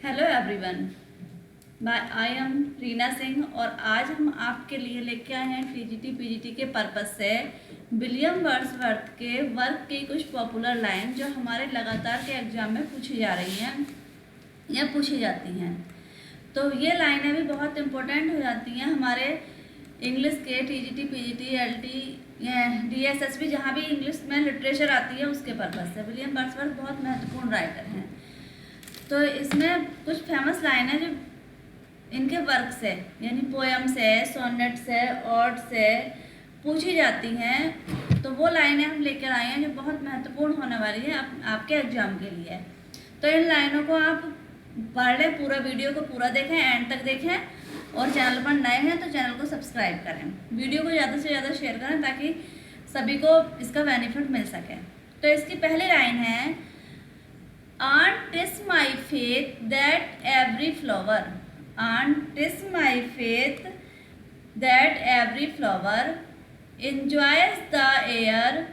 Hello everyone, I am Reena Singh और आज हम आपके लिए लेके आए हैं टीजीटी पीजीटी के पर्पस से विलियम वर्ड्सवर्थ के वर्क की कुछ पॉपुलर लाइन जो हमारे लगातार के एग्जाम में पूछी जा रही हैं या पूछी जाती हैं। तो ये लाइनें भी बहुत इम्पोर्टेंट हो जाती हैं हमारे इंग्लिश के टीजीटी पीजीटी एलटी डीएसएसबी जहाँ भी इंग्लिश में लिटरेचर आती है उसके पर्पस से। विलियम वर्ड्सवर्थ बहुत महत्वपूर्ण राइटर हैं। तो इसमें कुछ फेमस लाइन है जो इनके वर्क से यानी पोएम से, सोनेट से, ऑड से पूछी जाती हैं। तो वो लाइनें हम लेकर आए हैं जो बहुत महत्वपूर्ण होने वाली है आपके एग्जाम के लिए। तो इन लाइनों को आप पढ़ लें, पूरा वीडियो को पूरा देखें, एंड तक देखें और चैनल पर नए हैं तो चैनल को सब्सक्राइब करें। वीडियो को ज़्यादा से ज़्यादा शेयर करें ताकि सभी को इसका बेनिफिट मिल सके। तो इसकी पहली लाइन है, Aunt, 'tis my faith that every flower, Aunt, 'tis my faith that every flower enjoys the air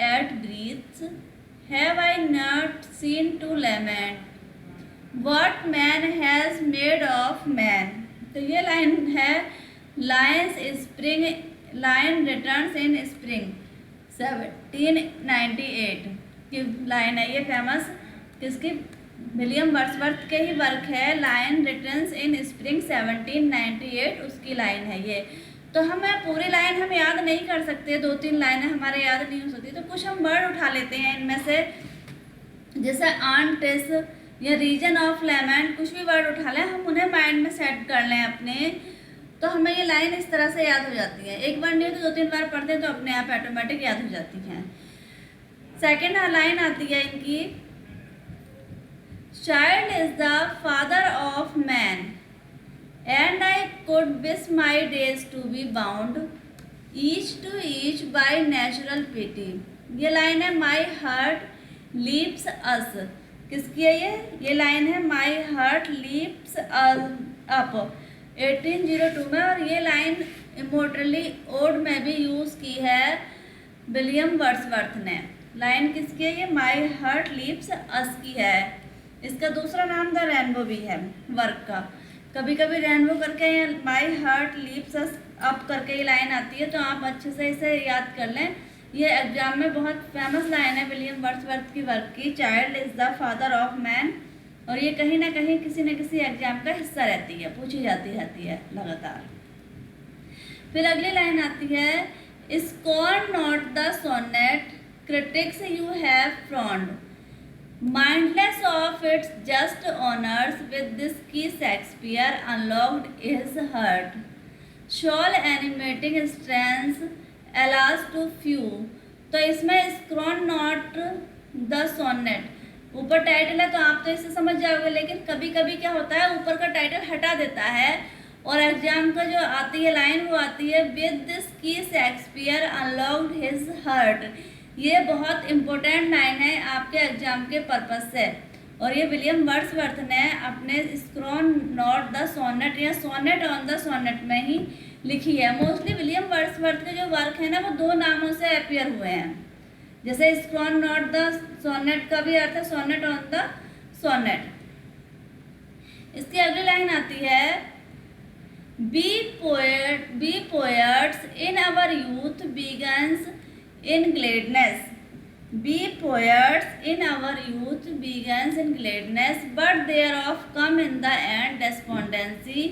it breathes. Have I not seen to lament what man has made of man? तो ये line है, Lion returns in spring 1798 की line है। ये famous किसकी? William Wordsworth के ही work है, lion returns in spring 1798 उसकी लाइन है ये। तो हमें पूरी लाइन हम याद नहीं कर सकते, 2-3 लाइनें हमारे याद नहीं हो सकती, तो कुछ हम वर्ड उठा लेते हैं इनमें से, जैसे आंट, टिस या रीजन ऑफ लेमेंट, कुछ भी वर्ड उठा लें, हम उन्हें माइंड में सेट कर लें अपने, तो हमें ये लाइन इस तरह से याद हो जाती है। एक बार नहीं तो 2-3 बार पढ़ते हैं तो अपने आप ऑटोमेटिक याद हो जाती हैं। सेकेंड लाइन आती है इनकी, child is the father of man and I could wish my days to be bound each to each by natural piety. ये लाइन है, माई हार्ट लीप्स अस। किसकी है ये लाइन है, माई हार्ट लीप्स अप 1802 में। और ये लाइन इमोर्टली ओड में भी यूज़ की है विलियम वर्ड्सवर्थ ने। लाइन किसकी है ये? माई हार्ट लीप्स अस की है। इसका दूसरा नाम द रेनबो भी है वर्क का। कभी कभी रेनबो करके या my heart leaps us up करके ये लाइन आती है, तो आप अच्छे से इसे याद कर लें। ये एग्जाम में बहुत फेमस लाइन है विलियम वर्ड्सवर्थ की वर्क की, child is the father of man. और ये कहीं ना कहीं किसी न किसी एग्जाम का हिस्सा रहती है, पूछी जाती रहती है लगातार। फिर अगली लाइन आती है, scorn not the sonnet critics you have frowned, mindless of its just honors, with this key Shakespeare unlocked his heart, shawl animating strands alas to few। तो इसमें स्क्रॉन नॉट द सोनेट, ऊपर टाइटल है तो आप तो इसे समझ जाओगे, लेकिन कभी कभी क्या होता है ऊपर का टाइटल हटा देता है और एग्जाम का जो आती है लाइन वो आती है, विद दिस की शेक्सपियर अनलॉक्ड हिज हार्ट। ये बहुत इम्पोर्टेंट लाइन है आपके एग्जाम के पर्पस से, और ये विलियम वर्ड्सवर्थ ने अपने स्क्रॉन नॉट द सोनेट या सोनेट ऑन द सोनेट में ही लिखी है। मोस्टली विलियम वर्ड्सवर्थ के जो वर्क है ना वो 2 नामों से अपीयर हुए हैं, जैसे स्क्रॉन नॉट द सोनेट का भी अर्थ है सोनेट ऑन द सोनेट। इसकी अगली लाइन आती है, we poets in our youth begins in gladness, be poets in our youth begins in gladness, but thereof come in the end despondency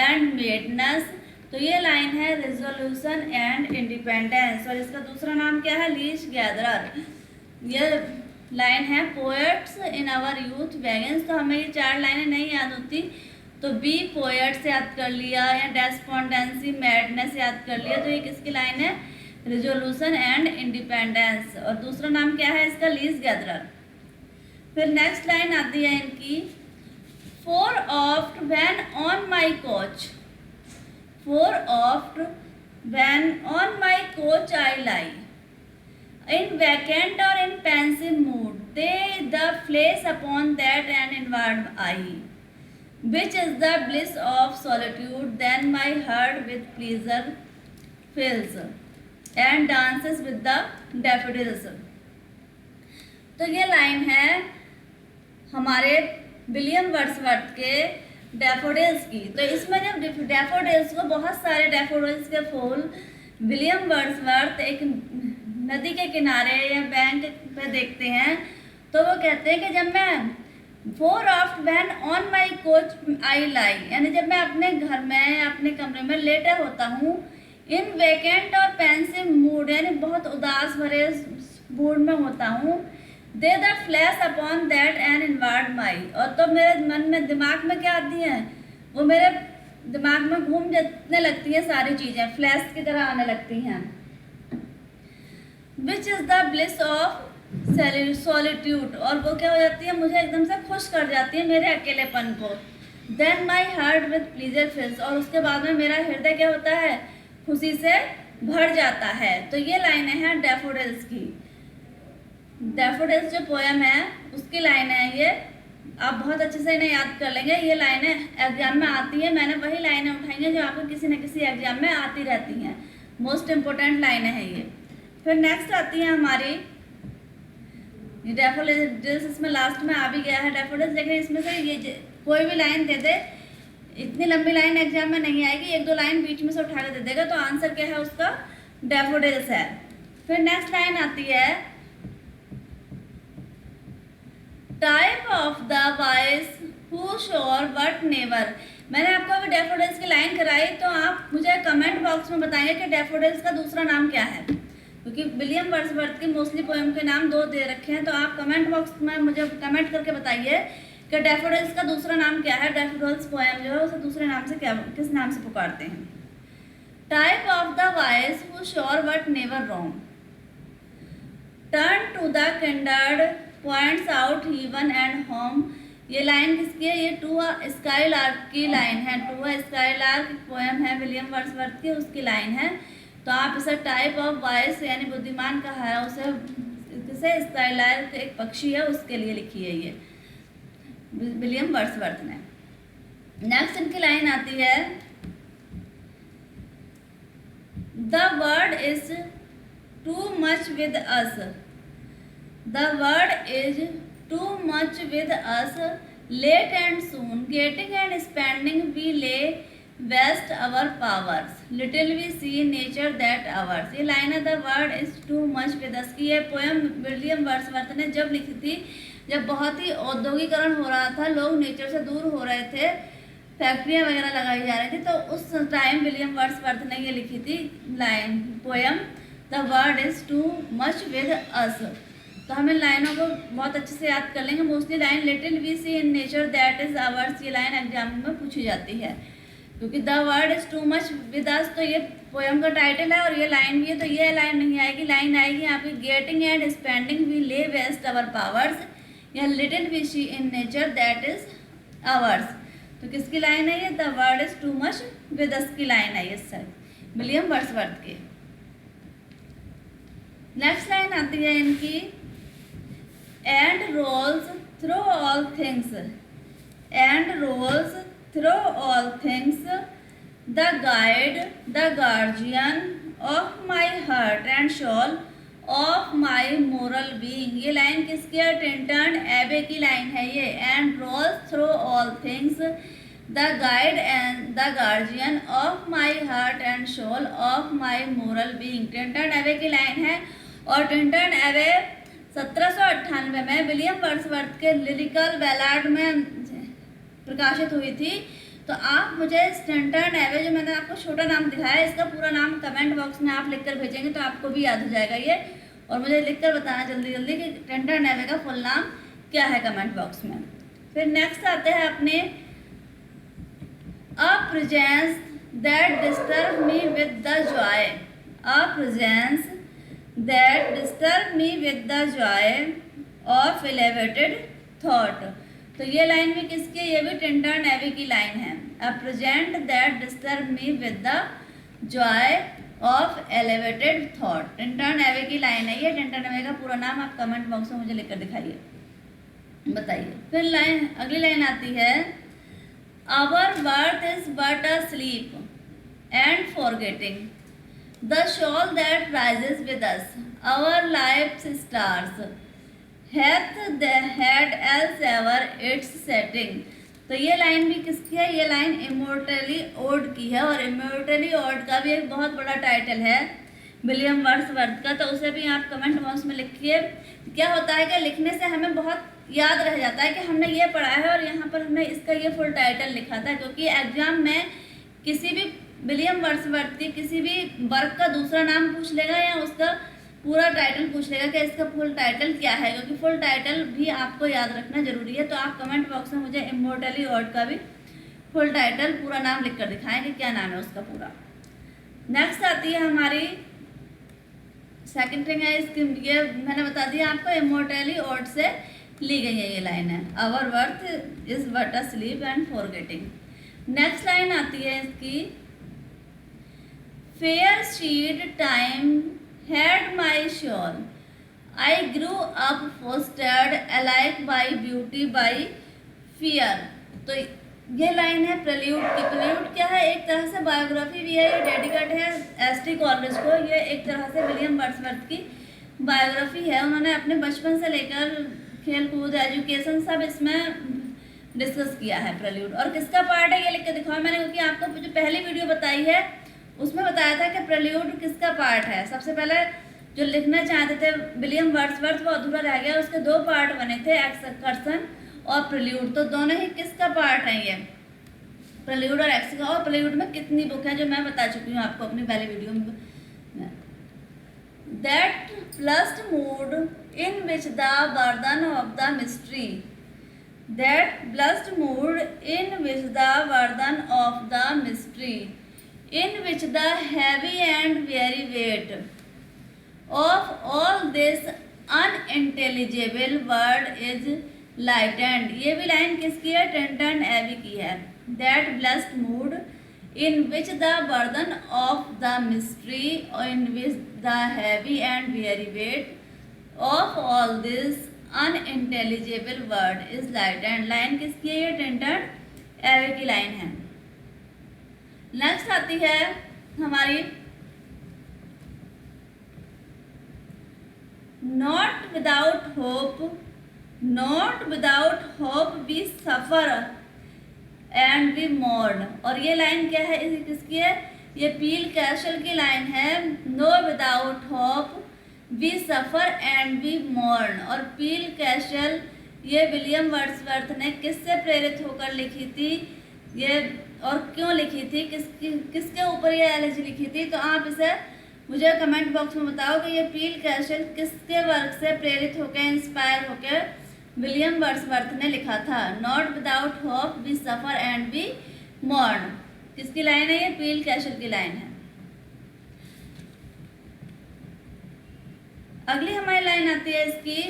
and madness। तो ये line है resolution and independence, और इसका दूसरा नाम क्या है? Leech gatherer. ये लाइन है, poets in our youth begins. तो हमें ये 4 लाइनें नहीं याद होती, तो बी पोएट्स याद कर लिया या डेस्पोंडेंसी मैडनेस याद कर लिया, तो ये किसकी लाइन है? Resolution and independence. और दूसरा नाम क्या है इसका? Leech gatherer. फिर नेक्स्ट लाइन आती है इनकी, for oft when on my couch, for oft when on my couch I lie, in vacant or in pensive mood they the flash upon that and inward eye, which is the bliss of solitude, then my heart with pleasure fills and dances with the daffodils. तो ये line है, हमारे William Wordsworth के daffodils की। तो इसमें जब daffodils को, बहुत सारे डैफोडिल्स के फूल विलियम वर्ड्सवर्थ एक नदी के किनारे या बैंक पे देखते हैं, तो वो कहते हैं कि जब मैं for oft when on my couch I lie, यानी जब मैं अपने घर में, अपने कमरे में लेटे होता हूँ, in vacant or pensive mood, यानी बहुत उदास भरे मूड में होता हूँ, they the flash upon that and inward my, और तो मेरे मन में, दिमाग में क्या आती है, वो मेरे दिमाग में घूम जाने लगती है सारी चीज़ें, फ्लैश की तरह आने लगती हैं। Which is the bliss of solitude, और वो क्या हो जाती है, मुझे एकदम से खुश कर जाती है मेरे अकेलेपन को। Then my heart with pleasure fills, और उसके बाद में मेरा हृदय क्या होता है, खुशी से भर जाता है। तो ये लाइनें हैं डैफोडिल्स की। डैफोडिल्स जो पोएम है उसकी लाइनें हैं ये, आप बहुत अच्छे से इन्हें याद कर लेंगे। ये लाइनें एग्जाम में आती है, मैंने वही लाइनें उठाई हैं जो आपको किसी न किसी एग्जाम में आती रहती हैं, मोस्ट इम्पोर्टेंट लाइनें हैं ये। फिर नेक्स्ट आती है हमारी डैफोडिल्स, इसमें लास्ट में आ भी गया है डैफोडिल्स, लेकिन इसमें से ये कोई भी लाइन दे दे, इतनी लंबी लाइन एग्जाम में नहीं आएगी, एक दो लाइन बीच में से उठा के दे देगा, तो आंसर क्या है उसका, डैफोडिल्स है। फिर नेक्स्ट लाइन आती है type of the voice who soar but never. मैंने आपको अभी डैफोडिल्स की लाइन कराई, तो आप मुझे कमेंट बॉक्स में बताएंगे कि डैफोडिल्स का दूसरा नाम क्या है, क्योंकि विलियम वर्ड्सवर्थ की मोस्टली पोएम के नाम दो दे रखे हैं। तो आप कमेंट बॉक्स में मुझे कमेंट करके बताइए कि डैफोडिल्स का दूसरा नाम क्या है, डैफोडिल्स पोएम जो है उसे दूसरे नाम से क्या, किस नाम से पुकारते हैं। Type of the voice who soar but never wrong, turn to the kindred points out heaven and home. ये लाइन किसकी है, ये टू अ स्काईलार्क की लाइन है, टू अ स्काईलार्क पोएम है विलियम वर्ड्सवर्थ की, उसकी लाइन है। तो आप इसे टाइप ऑफ वॉइस यानी बुद्धिमान कहा है उसे, किसे, स्काईलार्क एक पक्षी है उसके लिए लिखी है ये विलियम वर्ड्सवर्थ ने। नेक्स्ट इनकी लाइन आती है the world is too much with us, the word is too much with us, late and soon, getting and spending we lay waste our powers, little we see nature that ours। ये line है the world is too much with us की। ये poem William Wordsworth ने जब लिखी थी, जब बहुत ही औद्योगिकरण हो रहा था, लोग नेचर से दूर हो रहे थे, फैक्ट्रियाँ वगैरह लगाई जा रही थी, तो उस टाइम विलियम वर्ड्सवर्थ ने ये लिखी थी line, poem the world is too much with us. तो हम इन लाइनों को बहुत अच्छे से याद कर लेंगे। Mostly line little we see in nature that is ours, ये लाइन एग्जाम में पूछी जाती है, क्योंकि the world is too much with us तो ये पोएम का टाइटल है और ये लाइन भी है, तो ये लाइन नहीं आएगी। लाइन आएगी यहाँ पे getting and spending we lay waste our powers, या little we see in nature that is ours. तो किसकी लाइन है ये, the world is too much with us की लाइन है ये सर विलियम वर्ड्सवर्थ की। नेक्स्ट लाइन आती है इनकी and rolls through all things, and rolls through all things, the guide, the guardian of my heart and soul, of my moral being। ये line किसकी है, टिंटन एबे की लाइन है ये। and rolls through all things, the guide and the guardian of my heart and soul, of my moral being। Tintern एबे की line है, और टिंटन एबे 1798 में विलियम वर्ड्सवर्थ के लिरिकल बैलाड में प्रकाशित हुई थी। तो आप मुझे टिंटन एबे, जो मैंने आपको छोटा नाम दिखाया है, इसका पूरा नाम कमेंट बॉक्स में आप लिखकर भेजेंगे तो आपको भी याद हो जाएगा ये, और मुझे लिखकर बताना जल्दी जल्दी कि टिंटन एबे का फुल नाम क्या है कमेंट बॉक्स में। फिर नेक्स्ट आते हैं अपने a presence that disturb me with the Joy, a presence that disturb me with the joy of elevated thought। तो ये लाइन भी किसकी है, ये भी टिंटन एबे की लाइन है। A present that disturb me with the joy of elevated thought, Tintern एबे की लाइन है ये। टिंटन एबे का पूरा नाम आप कमेंट बॉक्स में मुझे लिखकर दिखाइए, बताइए। फिर लाइन, अगली लाइन आती है Our birth is but a sleep and forgetting, the soul that rises with us, our life's stars, hath had a else ever its setting. तो ये लाइन भी किसकी है? ये लाइन इमॉर्टली ओड की है, और इमॉर्टली ओड का भी एक बहुत बड़ा टाइटल है विलियम वर्ड्सवर्थ का, तो उसे भी आप कमेंट बॉक्स में लिखिए। क्या होता है कि लिखने से हमें बहुत याद रह जाता है कि हमने ये पढ़ा है और यहाँ पर हमने इसका ये फुल टाइटल लिखा था, क्योंकि एग्जाम में किसी भी विलियम वर्ड्सवर्थ की किसी भी वर्क का दूसरा नाम पूछ लेगा या उसका पूरा टाइटल पूछ लेगा कि इसका फुल टाइटल क्या है, क्योंकि फुल टाइटल भी आपको याद रखना जरूरी है। तो आप कमेंट बॉक्स में मुझे इमॉर्टली ओड का भी फुल टाइटल पूरा नाम लिख कर दिखाएं कि क्या नाम है उसका पूरा। नेक्स्ट आती है हमारी सेकंड थिंग है इसकी, ये मैंने बता दिया आपको, इमॉर्टली ओड से ली गई है ये लाइन है, our birth is but a sleep and forgetting. Next line आती है इसकी, fair seed time had my soul, I grew up fostered alike by beauty by fear. तो ये लाइन है प्रेल्यूड की। प्रेल्यूड क्या है? एक तरह से बायोग्राफी भी है, ये डेडिकेट है एस.टी. कॉलरिज को। ये एक तरह से विलियम वर्ड्सवर्थ की बायोग्राफी है। उन्होंने अपने बचपन से लेकर खेल कूद, एजुकेशन सब इसमें डिस्कस किया है प्रेल्यूड। और किसका पार्ट है ये लिख के दिखाओ मैंने, क्योंकि आपको जो पहली वीडियो बताई है उसमें बताया था कि प्रेल्यूड किसका पार्ट है। सबसे पहले जो लिखना चाहते थे विलियम वर्ड्सवर्थ वो अधूरा रह गया, उसके दो पार्ट बने थे, एक्सकर्सन और प्रेल्यूड। तो दोनों ही किसका पार्ट है? ये प्रेल्यूड और एक्सकर्सन। और प्रेल्यूड में कितनी बुक है जो मैं बता चुकी हूँ आपको अपनी पहली वीडियो में। That plussed mood in which the burden of the mystery, that blessed mood in which the burden of the mystery, in which the heavy and weary weight of all this unintelligible word is lightened। ये भी line किसकी है? टेंटन एवी की है। That blessed mood in which the burden of the mystery, in which the heavy and weary weight of all this unintelligible word is lightened। Line किसकी है? ये टेंटन एवी की लाइन है। नेक्स्ट आती है हमारी, not without hope, not without hope we suffer and we mourn. और ये लाइन क्या है? किसकी है? ये पील कैशल की लाइन है। No without hope we suffer and we mourn. और पील कैशल ये विलियम वर्ड्सवर्थ ने किससे प्रेरित होकर लिखी थी ये, और क्यों लिखी थी, किसके ऊपर ये एलेजी लिखी थी? तो आप इसे मुझे कमेंट बॉक्स में बताओ कि ये पील कैशल किसके वर्क से प्रेरित होकर, इंस्पायर होकर विलियम वर्ड्सवर्थ ने लिखा था। Not without hope we suffer and we mourn किसकी लाइन है? ये पील कैशल की लाइन है। अगली हमारी लाइन आती है इसकी,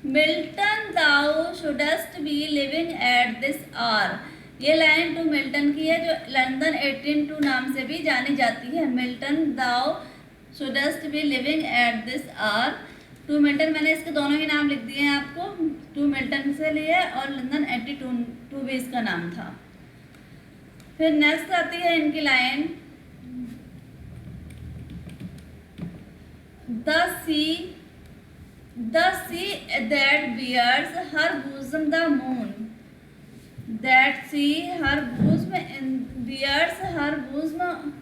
Milton thou shouldst be living at this hour. ये लाइन टू मिल्टन की है, जो लंदन 1802 नाम से भी जानी जाती है। Milton thou shouldst be living at this hour. To Milton मैंने इसके दोनों ही नाम लिख दिए हैं आपको, टू मिल्टन से लिए और लंदन 1802 भी इसका नाम था। फिर नेक्स्ट आती है इनकी line, the sea that bears her bosom the moon, that sea her bosom bears her bosom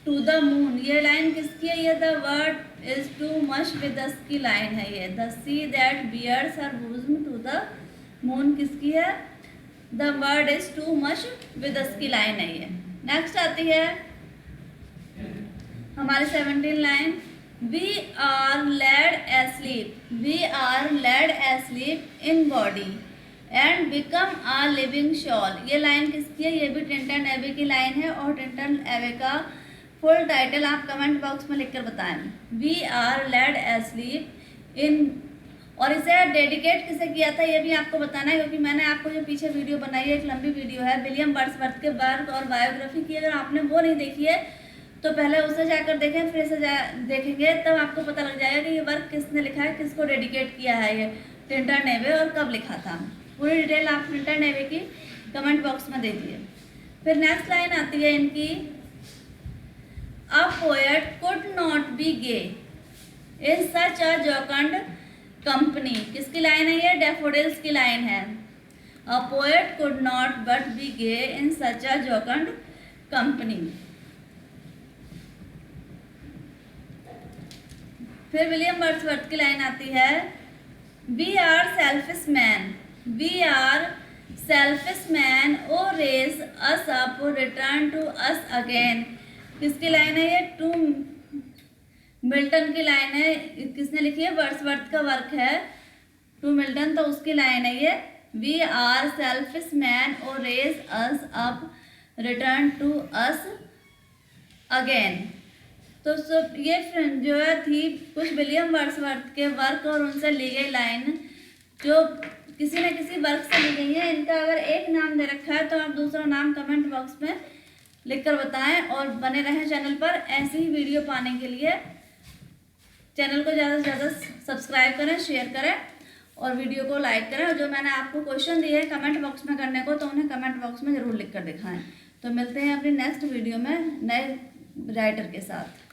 to the moon। ये लाइन किसकी है? ये the word is too much with us की लाइन है। ये the sea that bears her bosom to the moon किसकी है? the word is too much with us की लाइन है ये। नेक्स्ट आती है हमारी 17 line, we are led asleep in body and become a living soul. ये लाइन किसकी है? ये भी टेंटन एवे की लाइन है। और टेंटन एवे का फुल टाइटल आप कमेंट बॉक्स में लिखकर बताएं। वी आर लेड एस्लीप इन, और इसे डेडिकेट किसे किया था ये भी आपको बताना है, क्योंकि मैंने आपको जो पीछे वीडियो बनाई है, एक लंबी वीडियो है विलियम वर्ड्सवर्थ के वर्क और बायोग्राफी की। अगर आपने वो नहीं देखी है तो पहले उसे जाकर देखें, फिर से देखेंगे तब आपको पता लग जाएगा कि ये वर्क किसने लिखा है, किसको डेडिकेट किया है ये टेंटन एवे और कब लिखा था। पूरी डिटेल आप टेंटन एवे की कमेंट बॉक्स में देखिए। फिर नेक्स्ट लाइन आती है इनकी, a poet could not be gay in such a jocund company. किसकी लाइन है ये? डैफोडिल्स की लाइन है। A poet could not but be gay in such a jocund company. फिर विलियम वर्ड्सवर्थ की लाइन आती है, we are selfish man, we are selfish man, O raise us up, return to us again. किसकी line है ये? To Milton की line है। किसने लिखी है? वर्ड्सवर्थ का वर्क है टू मिल्टन, तो उसकी लाइन है ये, we are selfish man, O raise us up, return to us again. तो सब ये जो है थी कुछ विलियम वर्ड्सवर्थ के वर्क और उनसे ली गई लाइन, जो किसी न किसी वर्क से ली गई है। इनका अगर एक नाम दे रखा है तो आप दूसरा नाम कमेंट बॉक्स में लिखकर बताएं, और बने रहें चैनल पर ऐसी ही वीडियो पाने के लिए। चैनल को ज़्यादा से ज़्यादा सब्सक्राइब करें, शेयर करें और वीडियो को लाइक करें। और जो मैंने आपको क्वेश्चन दिए हैं कमेंट बॉक्स में करने को, तो उन्हें कमेंट बॉक्स में ज़रूर लिख कर दिखाएं। तो मिलते हैं अपनी नेक्स्ट वीडियो में नए राइटर के साथ।